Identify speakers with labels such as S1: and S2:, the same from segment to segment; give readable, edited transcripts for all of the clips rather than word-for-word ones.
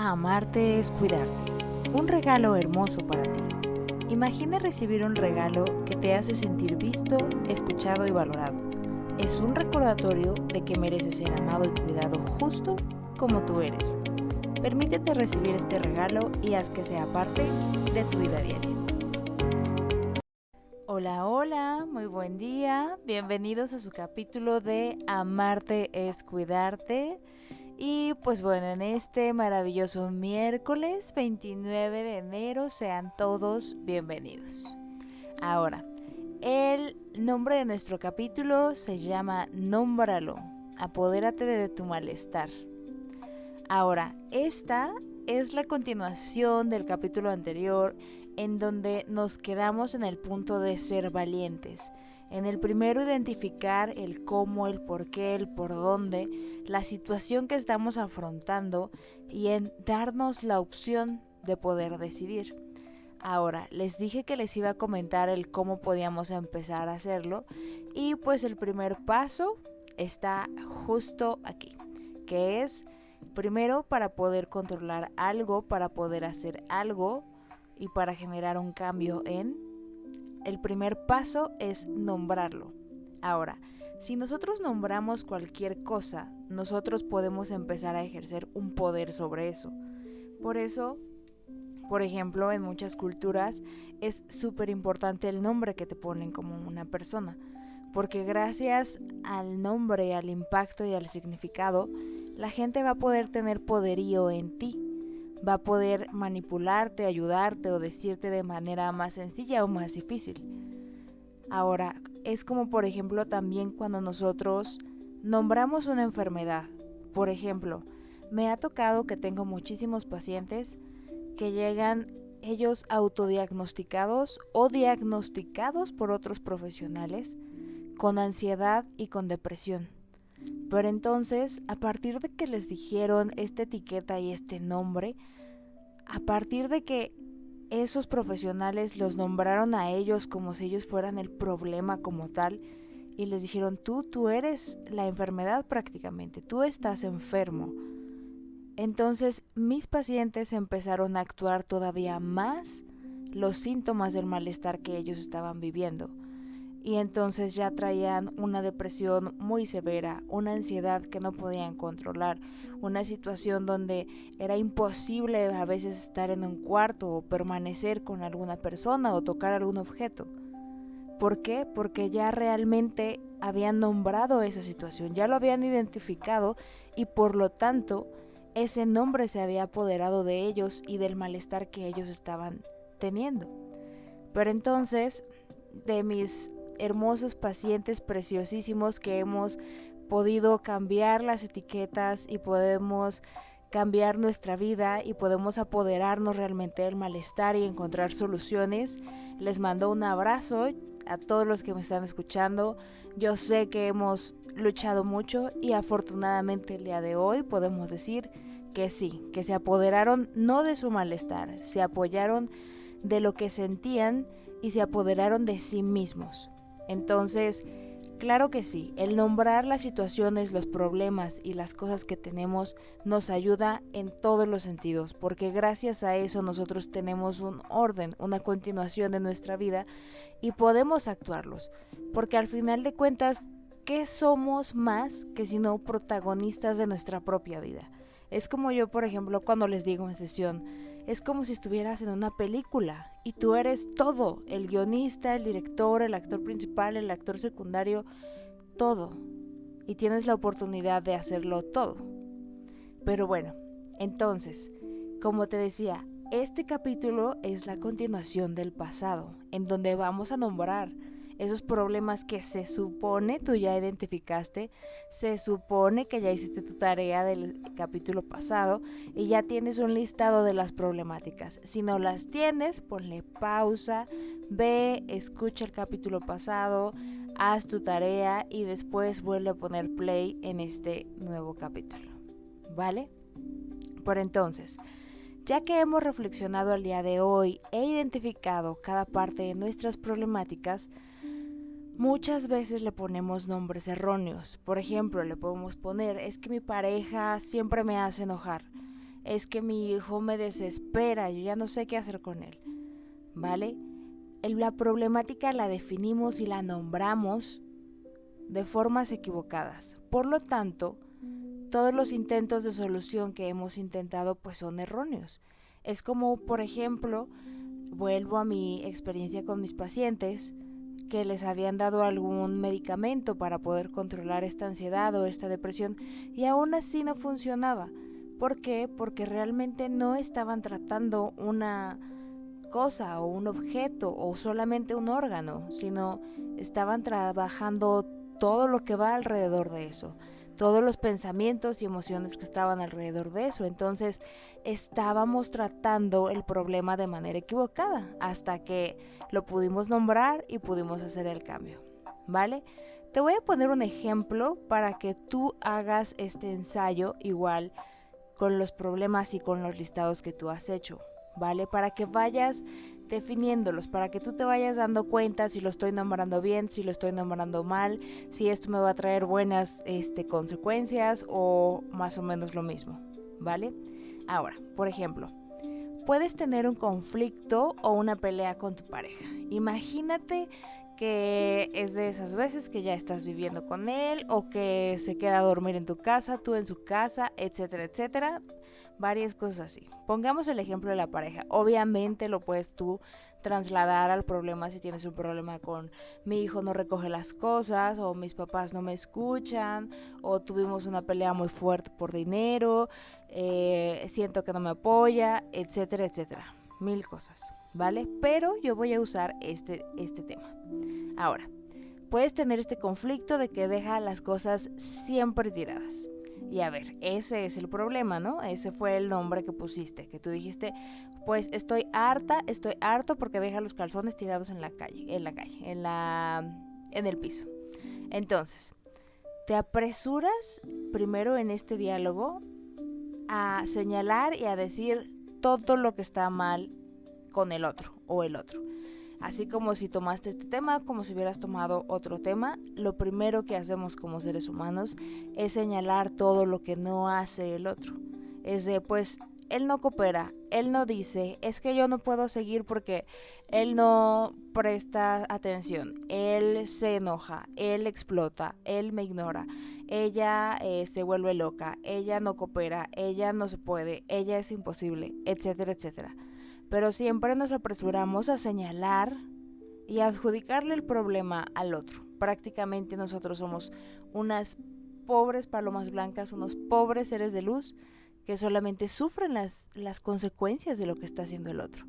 S1: Amarte es cuidarte. Un regalo hermoso para ti. Imagina recibir un regalo que te hace sentir visto, escuchado y valorado. Es un recordatorio de que mereces ser amado y cuidado justo como tú eres. Permítete recibir este regalo y haz que sea parte de tu vida diaria. Hola, hola, muy buen día. Bienvenidos a su capítulo de Amarte es cuidarte. Y pues bueno, en este maravilloso miércoles 29 de enero sean todos bienvenidos. Ahora, el nombre de nuestro capítulo se llama Nómbralo, apodérate de tu malestar. Ahora, esta es la continuación del capítulo anterior en donde nos quedamos en el punto de ser valientes. En el primero identificar el cómo, el por qué, el por dónde, la situación que estamos afrontando y en darnos la opción de poder decidir. Ahora, les dije que les iba a comentar el cómo podíamos empezar a hacerlo y pues el primer paso está justo aquí, que es primero para poder controlar algo, para poder hacer algo y para generar un cambio el primer paso es nombrarlo. Ahora, si nosotros nombramos cualquier cosa, nosotros podemos empezar a ejercer un poder sobre eso. Por eso, por ejemplo, en muchas culturas es súper importante el nombre que te ponen como una persona, porque gracias al nombre, al impacto y al significado, la gente va a poder tener poderío en ti. Va a poder manipularte, ayudarte o decirte de manera más sencilla o más difícil. Ahora, es como por ejemplo también cuando nosotros nombramos una enfermedad. Por ejemplo, me ha tocado que tengo muchísimos pacientes que llegan ellos autodiagnosticados o diagnosticados por otros profesionales con ansiedad y con depresión. Pero entonces, a partir de que les dijeron esta etiqueta y este nombre, a partir de que esos profesionales los nombraron a ellos como si ellos fueran el problema como tal y les dijeron tú eres la enfermedad prácticamente, tú estás enfermo. Entonces mis pacientes empezaron a actuar todavía más los síntomas del malestar que ellos estaban viviendo. Y entonces ya traían una depresión muy severa, una ansiedad que no podían controlar, una situación donde era imposible a veces estar en un cuarto o permanecer con alguna persona o tocar algún objeto. ¿Por qué? Porque ya realmente habían nombrado esa situación, ya lo habían identificado y por lo tanto ese nombre se había apoderado de ellos y del malestar que ellos estaban teniendo. Pero entonces, de mis hermosos pacientes preciosísimos que hemos podido cambiar las etiquetas y podemos cambiar nuestra vida y podemos apoderarnos realmente del malestar y encontrar soluciones. Les mando un abrazo a todos los que me están escuchando. Yo sé que hemos luchado mucho y afortunadamente el día de hoy podemos decir que sí, que se apoderaron no de su malestar, se apoyaron de lo que sentían y se apoderaron de sí mismos. Entonces, claro que sí, el nombrar las situaciones, los problemas y las cosas que tenemos nos ayuda en todos los sentidos, porque gracias a eso nosotros tenemos un orden, una continuación de nuestra vida y podemos actuarlos, porque al final de cuentas, ¿qué somos más que si no protagonistas de nuestra propia vida? Es como yo, por ejemplo, cuando les digo en sesión, es como si estuvieras en una película y tú eres todo, el guionista, el director, el actor principal, el actor secundario, todo. Y tienes la oportunidad de hacerlo todo. Pero bueno, entonces, como te decía, este capítulo es la continuación del pasado, en donde vamos a nombrar esos problemas que se supone tú ya identificaste, se supone que ya hiciste tu tarea del capítulo pasado y ya tienes un listado de las problemáticas. Si no las tienes, ponle pausa, ve, escucha el capítulo pasado, haz tu tarea y después vuelve a poner play en este nuevo capítulo. ¿Vale? Por entonces, ya que hemos reflexionado el día de hoy e identificado cada parte de nuestras problemáticas, muchas veces le ponemos nombres erróneos. Por ejemplo, le podemos poner, es que mi pareja siempre me hace enojar. es que mi hijo me desespera, yo ya no sé qué hacer con él, ¿vale? La problemática la definimos y la nombramos de formas equivocadas. Por lo tanto, todos los intentos de solución que hemos intentado pues son erróneos. Es como, por ejemplo, vuelvo a mi experiencia con mis pacientes, que les habían dado algún medicamento para poder controlar esta ansiedad o esta depresión y aún así no funcionaba. ¿Por qué? Porque realmente no estaban tratando una cosa o un objeto o solamente un órgano, sino estaban trabajando todo lo que va alrededor de eso, todos los pensamientos y emociones que estaban alrededor de eso. Entonces estábamos tratando el problema de manera equivocada hasta que lo pudimos nombrar y pudimos hacer el cambio, ¿vale? Te voy a poner un ejemplo para que tú hagas este ensayo igual con los problemas y con los listados que tú has hecho, ¿vale? Para que vayas definiéndolos, para que tú te vayas dando cuenta si lo estoy nombrando bien, si lo estoy nombrando mal, si esto me va a traer buenas consecuencias o más o menos lo mismo, ¿vale? Ahora, por ejemplo, puedes tener un conflicto o una pelea con tu pareja. Imagínate que es de esas veces que ya estás viviendo con él o que se queda a dormir en tu casa, tú en su casa, etcétera, etcétera. Varias cosas así. Pongamos el ejemplo de la pareja. Obviamente lo puedes tú trasladar al problema si tienes un problema con mi hijo no recoge las cosas o mis papás no me escuchan o tuvimos una pelea muy fuerte por dinero, siento que no me apoya, etcétera, etcétera. Mil cosas, ¿vale? Pero yo voy a usar este tema. Ahora, puedes tener este conflicto de que deja las cosas siempre tiradas. Y a ver, ese es el problema, ¿no? Ese fue el nombre que pusiste, que tú dijiste, pues estoy harto porque deja los calzones tirados en el piso. Entonces, te apresuras primero en este diálogo a señalar y a decir todo lo que está mal con el otro o el otro. Así como si tomaste este tema, como si hubieras tomado otro tema, lo primero que hacemos como seres humanos es señalar todo lo que no hace el otro. Es de, pues, él no coopera, él no dice, es que yo no puedo seguir porque él no presta atención, él se enoja, él explota, él me ignora, ella se vuelve loca, ella no coopera, ella no se puede, ella es imposible, etcétera, etcétera. Pero siempre nos apresuramos a señalar y a adjudicarle el problema al otro. Prácticamente nosotros somos unas pobres palomas blancas, unos pobres seres de luz que solamente sufren las consecuencias de lo que está haciendo el otro.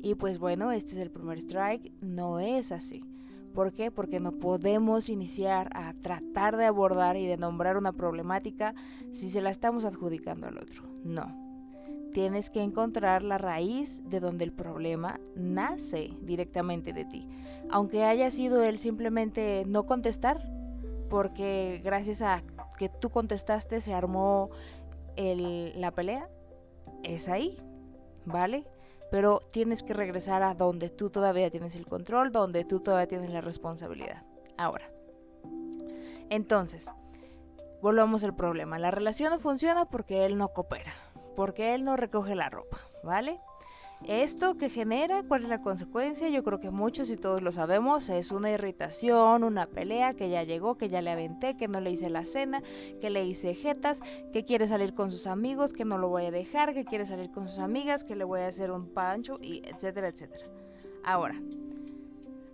S1: Y pues bueno, este es el primer strike, no es así. ¿Por qué? Porque no podemos iniciar a tratar de abordar y de nombrar una problemática si se la estamos adjudicando al otro. No. Tienes que encontrar la raíz de donde el problema nace directamente de ti. Aunque haya sido él simplemente no contestar, porque gracias a que tú contestaste se armó la pelea, es ahí, ¿vale? Pero tienes que regresar a donde tú todavía tienes el control, donde tú todavía tienes la responsabilidad. Ahora, entonces, volvamos al problema. La relación no funciona porque él no coopera, porque él no recoge la ropa, ¿vale? ¿Esto que genera? ¿Cuál es la consecuencia? Yo creo que muchos y todos lo sabemos, es una irritación, una pelea, que ya llegó, que ya le aventé, que no le hice la cena, que le hice jetas, que quiere salir con sus amigos, que no lo voy a dejar, que quiere salir con sus amigas, que le voy a hacer un pancho, y etcétera, etcétera. Ahora,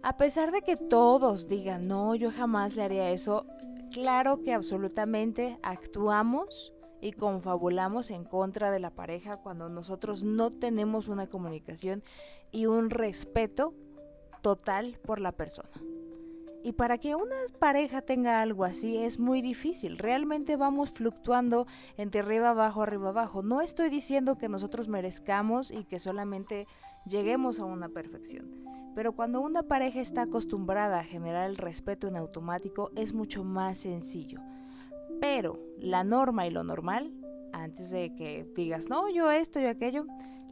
S1: a pesar de que todos digan, no, yo jamás le haría eso, claro que absolutamente actuamos y confabulamos en contra de la pareja cuando nosotros no tenemos una comunicación y un respeto total por la persona. Y para que una pareja tenga algo así es muy difícil. Realmente vamos fluctuando entre arriba abajo, arriba abajo. No estoy diciendo que nosotros merezcamos y que solamente lleguemos a una perfección. Pero cuando una pareja está acostumbrada a generar el respeto en automático es mucho más sencillo. Pero la norma y lo normal, antes de que digas, no, yo esto, yo aquello,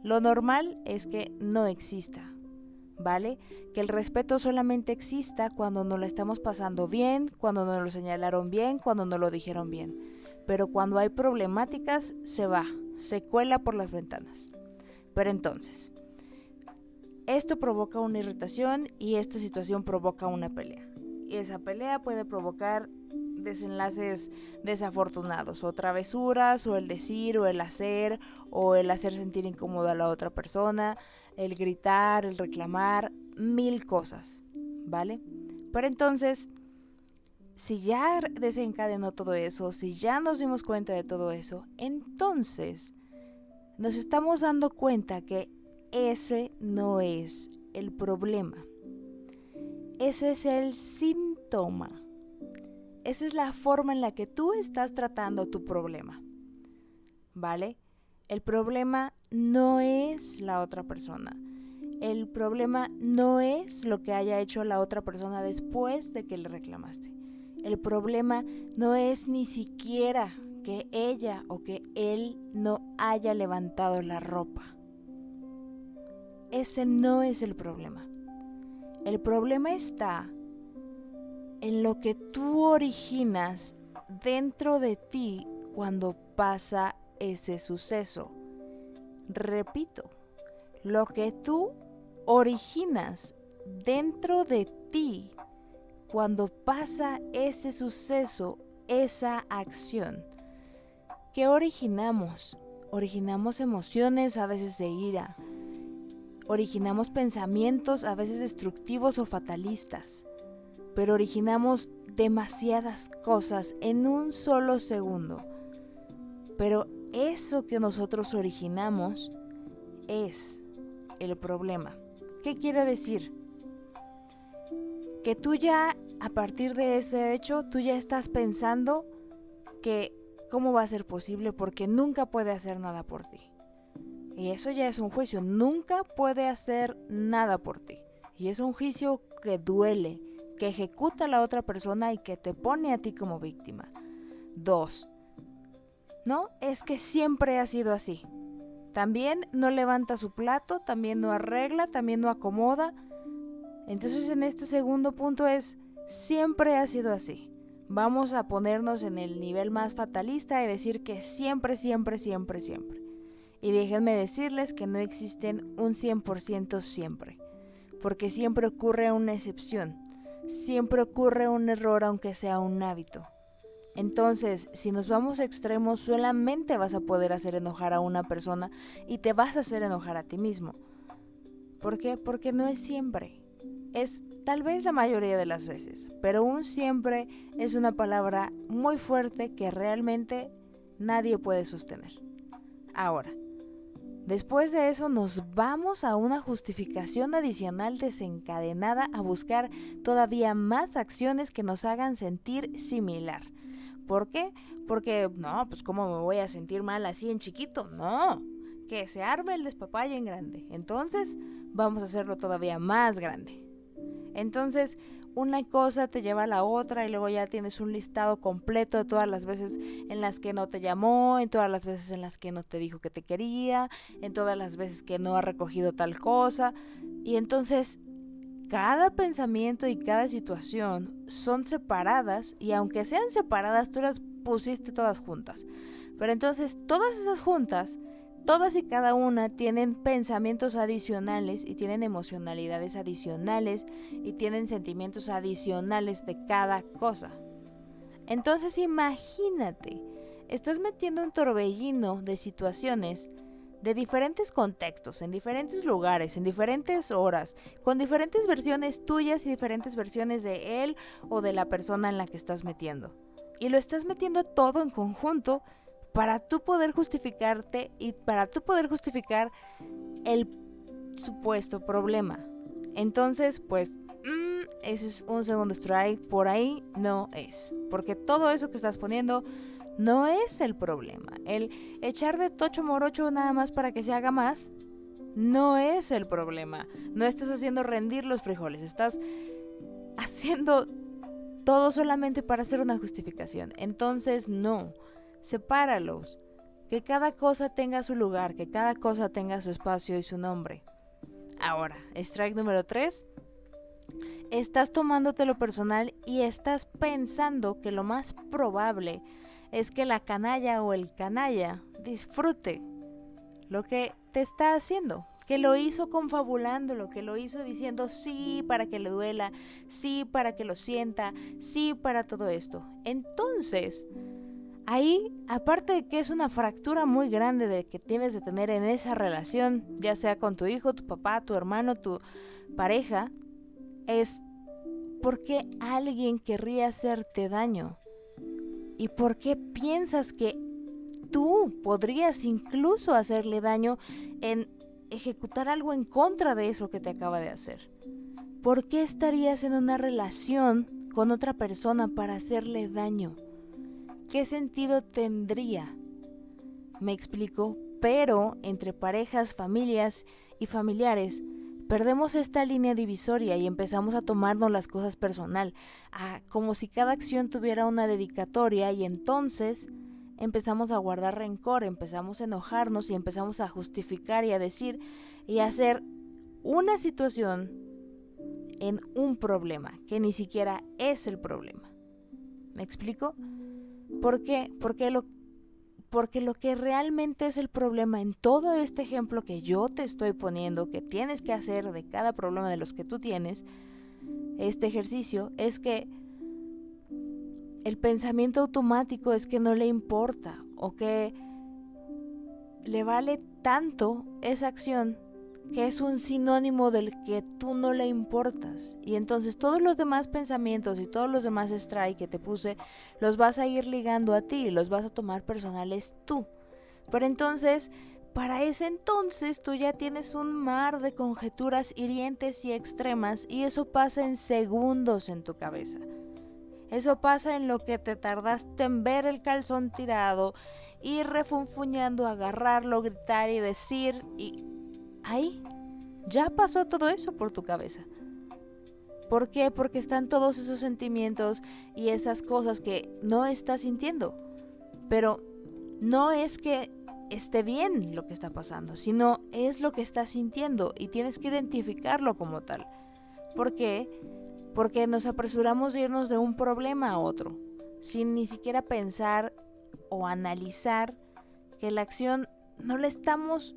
S1: lo normal es que no exista, ¿vale? Que el respeto solamente exista cuando nos lo estamos pasando bien, cuando nos lo señalaron bien, cuando nos lo dijeron bien. pero cuando hay problemáticas se va, se cuela por las ventanas. Pero entonces, esto provoca una irritación y esta situación provoca una pelea. Y esa pelea puede provocar desenlaces desafortunados, o travesuras, o el decir, o el hacer sentir incómodo a la otra persona, el gritar, el reclamar, 1000 cosas, ¿vale? Pero entonces, si ya desencadenó todo eso, si ya nos dimos cuenta de todo eso, entonces nos estamos dando cuenta que ese no es el problema. Ese es el síntoma. Esa es la forma en la que tú estás tratando tu problema, ¿vale? El problema no es la otra persona. El problema no es lo que haya hecho la otra persona después de que le reclamaste. El problema no es ni siquiera que ella o que él no haya levantado la ropa. Ese no es el problema. El problema está en lo que tú originas dentro de ti cuando pasa ese suceso. Repito, lo que tú originas dentro de ti cuando pasa ese suceso, esa acción. ¿Qué originamos? Originamos emociones, a veces de ira. Originamos pensamientos, a veces destructivos o fatalistas. Pero originamos demasiadas cosas en un solo segundo. Pero eso que nosotros originamos es el problema. ¿Qué quiero decir? Que tú ya, a partir de ese hecho, tú ya estás pensando que cómo va a ser posible porque nunca puede hacer nada por ti. Y eso ya es un juicio, nunca puede hacer nada por ti. Y es un juicio que duele, que ejecuta a la otra persona y que te pone a ti como víctima. 2. No, es que siempre ha sido así. También no levanta su plato, también no arregla, también no acomoda. Entonces en este segundo punto es, siempre ha sido así. Vamos a ponernos en el nivel más fatalista y decir que siempre, siempre, siempre, siempre. Y déjenme decirles que no existen un 100% siempre. Porque siempre ocurre una excepción. Siempre ocurre un error aunque sea un hábito. Entonces, si nos vamos a extremos, solamente vas a poder hacer enojar a una persona y te vas a hacer enojar a ti mismo. ¿Por qué? Porque no es siempre. Es tal vez la mayoría de las veces, pero un siempre es una palabra muy fuerte que realmente nadie puede sostener. Ahora, después de eso nos vamos a una justificación adicional desencadenada a buscar todavía más acciones que nos hagan sentir similar. ¿Por qué? Porque, no, pues ¿cómo me voy a sentir mal así en chiquito? No, que se arme el despapalle en grande. Entonces, vamos a hacerlo todavía más grande. Entonces, una cosa te lleva a la otra y luego ya tienes un listado completo de todas las veces en las que no te llamó, en todas las veces en las que no te dijo que te quería, en todas las veces que no ha recogido tal cosa. Y entonces, cada pensamiento y cada situación son separadas y aunque sean separadas, tú las pusiste todas juntas. Pero entonces, todas esas juntas, todas y cada una tienen pensamientos adicionales y tienen emocionalidades adicionales y tienen sentimientos adicionales de cada cosa. Entonces imagínate, estás metiendo un torbellino de situaciones de diferentes contextos, en diferentes lugares, en diferentes horas, con diferentes versiones tuyas y diferentes versiones de él o de la persona en la que estás metiendo. Y lo estás metiendo todo en conjunto para tú poder justificarte y para tú poder justificar el supuesto problema. Entonces, pues, ese es un segundo strike, por ahí no es. Porque todo eso que estás poniendo no es el problema. El echar de tocho morocho nada más para que se haga más, no es el problema. No estás haciendo rendir los frijoles, estás haciendo todo solamente para hacer una justificación. Entonces, no. Sepáralos, que cada cosa tenga su lugar, que cada cosa tenga su espacio y su nombre. Ahora, strike número 3, estás tomándotelo personal y estás pensando que lo más probable es que la canalla o el canalla disfrute lo que te está haciendo, que lo hizo confabulándolo, que lo hizo diciendo sí para que le duela, sí para que lo sienta, sí para todo esto. Entonces, ahí, aparte de que es una fractura muy grande de que tienes de tener en esa relación, ya sea con tu hijo, tu papá, tu hermano, tu pareja, es ¿por qué alguien querría hacerte daño? ¿Y por qué piensas que tú podrías incluso hacerle daño en ejecutar algo en contra de eso que te acaba de hacer? ¿Por qué estarías en una relación con otra persona para hacerle daño? ¿Qué sentido tendría? Me explico, pero entre parejas, familias y familiares perdemos esta línea divisoria y empezamos a tomarnos las cosas personal, como si cada acción tuviera una dedicatoria, y entonces empezamos a guardar rencor, empezamos a enojarnos y empezamos a justificar y a decir y a hacer una situación en un problema que ni siquiera es el problema. ¿Me explico? ¿Por qué? Porque lo que realmente es el problema en todo este ejemplo que yo te estoy poniendo, que tienes que hacer de cada problema de los que tú tienes, este ejercicio, es que el pensamiento automático es que no le importa o que le vale tanto esa acción que es un sinónimo del que tú no le importas. Y entonces todos los demás pensamientos y todos los demás strike que te puse los vas a ir ligando a ti y los vas a tomar personales tú. Pero entonces, para ese entonces tú ya tienes un mar de conjeturas hirientes y extremas, y eso pasa en segundos en tu cabeza. Eso pasa en lo que te tardaste en ver el calzón tirado, ir refunfuñando, agarrarlo, gritar y decir, y ahí ya pasó todo eso por tu cabeza. ¿Por qué? Porque están todos esos sentimientos y esas cosas que no estás sintiendo. Pero no es que esté bien lo que está pasando, sino es lo que estás sintiendo y tienes que identificarlo como tal. ¿Por qué? Porque nos apresuramos a irnos de un problema a otro, sin ni siquiera pensar o analizar que la acción no la estamos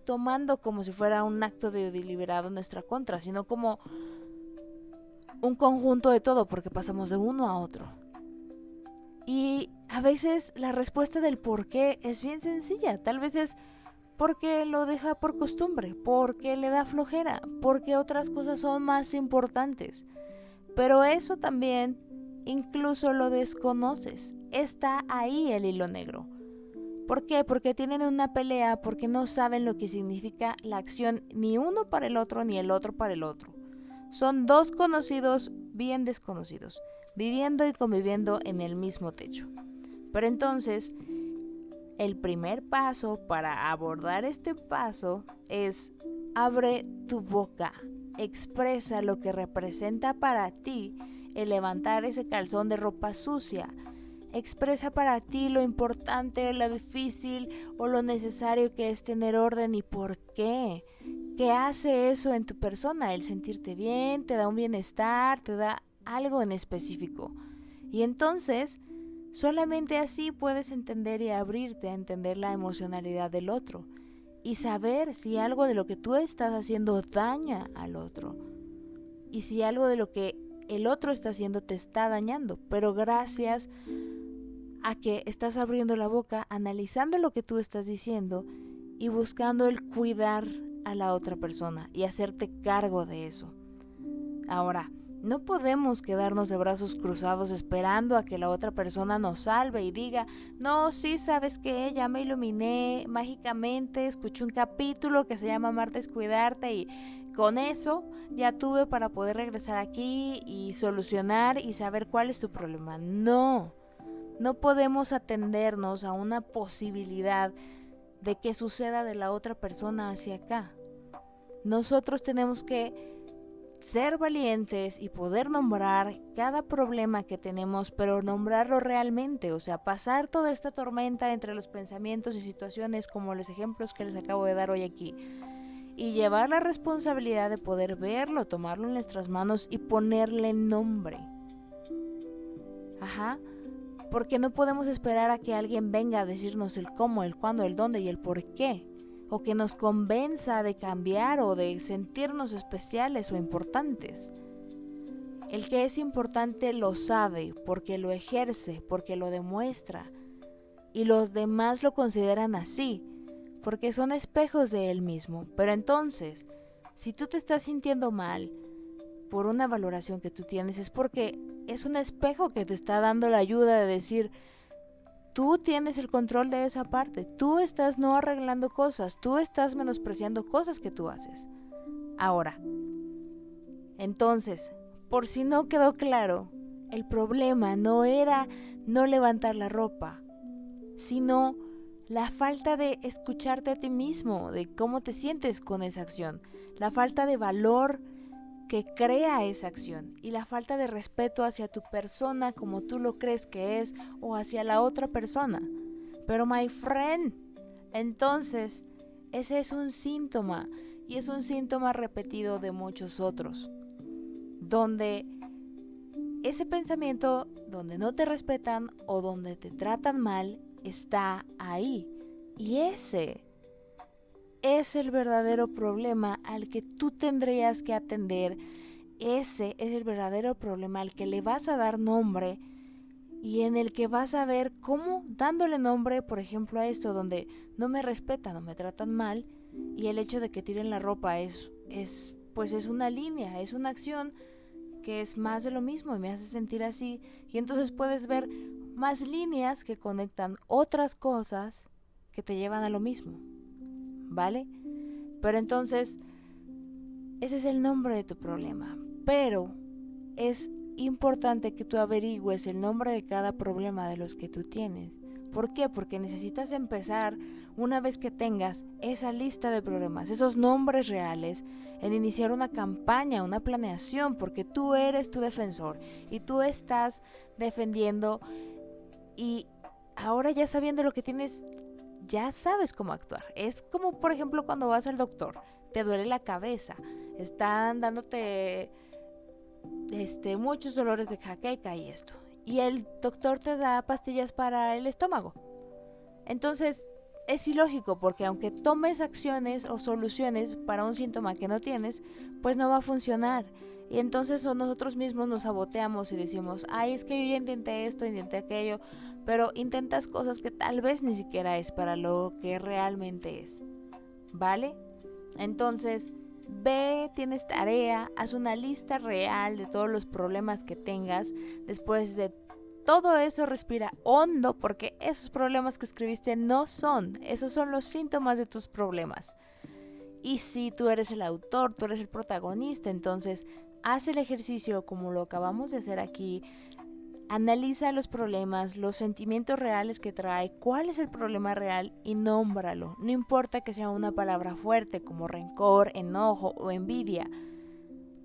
S1: tomando como si fuera un acto de deliberado en nuestra contra, sino como un conjunto de todo, porque pasamos de uno a otro. Y a veces la respuesta del por qué es bien sencilla. Tal vez es porque lo deja por costumbre, porque le da flojera, porque otras cosas son más importantes. Pero eso también incluso lo desconoces. Está ahí el hilo negro. ¿Por qué? Porque tienen una pelea, porque no saben lo que significa la acción ni uno para el otro ni el otro para el otro. Son dos conocidos bien desconocidos, viviendo y conviviendo en el mismo techo. Pero entonces, el primer paso para abordar este paso es: abre tu boca, expresa lo que representa para ti el levantar ese calzón de ropa sucia. Expresa para ti lo importante, lo difícil o lo necesario que es tener orden y por qué. ¿Qué hace eso en tu persona? El sentirte bien, te da un bienestar, te da algo en específico. Y entonces, solamente así puedes entender y abrirte a entender la emocionalidad del otro y saber si algo de lo que tú estás haciendo daña al otro y si algo de lo que el otro está haciendo te está dañando, pero gracias a que estás abriendo la boca, analizando lo que tú estás diciendo y buscando el cuidar a la otra persona y hacerte cargo de eso. Ahora, no podemos quedarnos de brazos cruzados esperando a que la otra persona nos salve y diga: no, sí, sabes que ya me iluminé mágicamente, escuché un capítulo que se llama Amarte es Cuidarte y con eso ya tuve para poder regresar aquí y solucionar y saber cuál es tu problema. No podemos atendernos a una posibilidad de que suceda de la otra persona hacia acá. Nosotros tenemos que ser valientes y poder nombrar cada problema que tenemos, pero nombrarlo realmente, o sea, pasar toda esta tormenta entre los pensamientos y situaciones como los ejemplos que les acabo de dar hoy aquí, y llevar la responsabilidad de poder verlo, tomarlo en nuestras manos y ponerle nombre. Porque no podemos esperar a que alguien venga a decirnos el cómo, el cuándo, el dónde y el por qué. O que nos convenza de cambiar o de sentirnos especiales o importantes. El que es importante lo sabe porque lo ejerce, porque lo demuestra. Y los demás lo consideran así, porque son espejos de él mismo. Pero entonces, si tú te estás sintiendo mal por una valoración que tú tienes, es porque es un espejo que te está dando la ayuda de decir, tú tienes el control de esa parte, tú estás no arreglando cosas, tú estás menospreciando cosas que tú haces. Ahora, entonces, por si no quedó claro, el problema no era no levantar la ropa, sino la falta de escucharte a ti mismo, de cómo te sientes con esa acción, la falta de valor que crea esa acción y la falta de respeto hacia tu persona como tú lo crees que es o hacia la otra persona. Pero my friend, entonces ese es un síntoma y es un síntoma repetido de muchos otros, donde ese pensamiento donde no te respetan o donde te tratan mal está ahí, y ese es el verdadero problema al que tú tendrías que atender. Ese es el verdadero problema al que le vas a dar nombre y en el que vas a ver cómo dándole nombre, por ejemplo, a esto donde no me respetan o me tratan mal, y el hecho de que tiren la ropa es una línea, es una acción que es más de lo mismo y me hace sentir así, y entonces puedes ver más líneas que conectan otras cosas que te llevan a lo mismo, ¿vale? Pero entonces ese es el nombre de tu problema, pero es importante que tú averigües el nombre de cada problema de los que tú tienes. ¿Por qué? Porque necesitas empezar, una vez que tengas esa lista de problemas, esos nombres reales, en iniciar una campaña, una planeación, porque tú eres tu defensor y tú estás defendiendo, y ahora ya sabiendo lo que tienes, ya sabes cómo actuar. Es como, por ejemplo, cuando vas al doctor, te duele la cabeza, están dándote muchos dolores de jaqueca y esto, y el doctor te da pastillas para el estómago. Entonces es ilógico, porque aunque tomes acciones o soluciones para un síntoma que no tienes, pues no va a funcionar. Y entonces nosotros mismos nos saboteamos y decimos, ay, es que yo ya intenté esto, intenté aquello, pero intentas cosas que tal vez ni siquiera es para lo que realmente es, ¿vale? Entonces, ve, tienes tarea, haz una lista real de todos los problemas que tengas. Después de todo eso, respira hondo, porque esos problemas que escribiste no son, esos son los síntomas de tus problemas. Y si tú eres el autor, tú eres el protagonista, entonces haz el ejercicio como lo acabamos de hacer aquí. Analiza los problemas, los sentimientos reales que trae, cuál es el problema real y nómbralo. No importa que sea una palabra fuerte como rencor, enojo o envidia,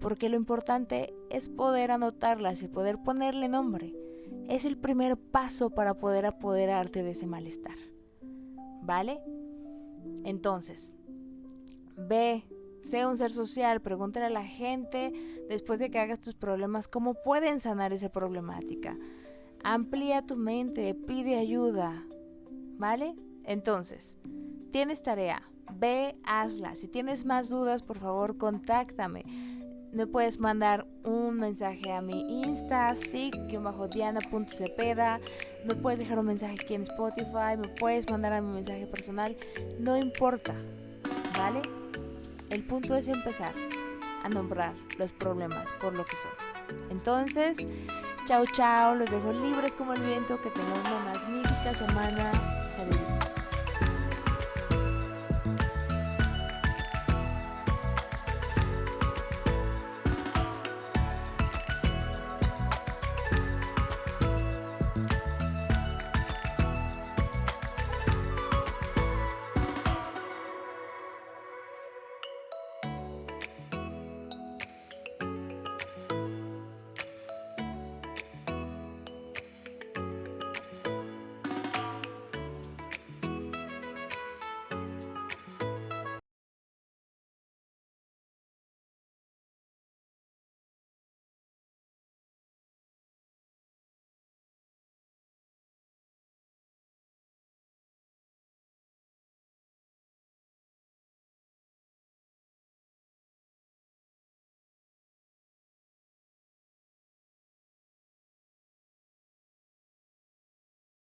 S1: porque lo importante es poder anotarlas y poder ponerle nombre. Es el primer paso para poder apoderarte de ese malestar, ¿vale? Entonces, ve, sé un ser social, pregúntale a la gente después de que hagas tus problemas cómo pueden sanar esa problemática. Amplía tu mente, pide ayuda, ¿vale? Entonces, tienes tarea, ve, hazla. Si tienes más dudas, por favor, contáctame. Me puedes mandar un mensaje a mi Insta, sic_diana.cepeda. Me puedes dejar un mensaje aquí en Spotify, me puedes mandar a mi mensaje personal, no importa, ¿vale? El punto es empezar a nombrar los problemas por lo que son. Entonces, chao, chao, los dejo libres como el viento, que tengan una magnífica semana. Saluditos.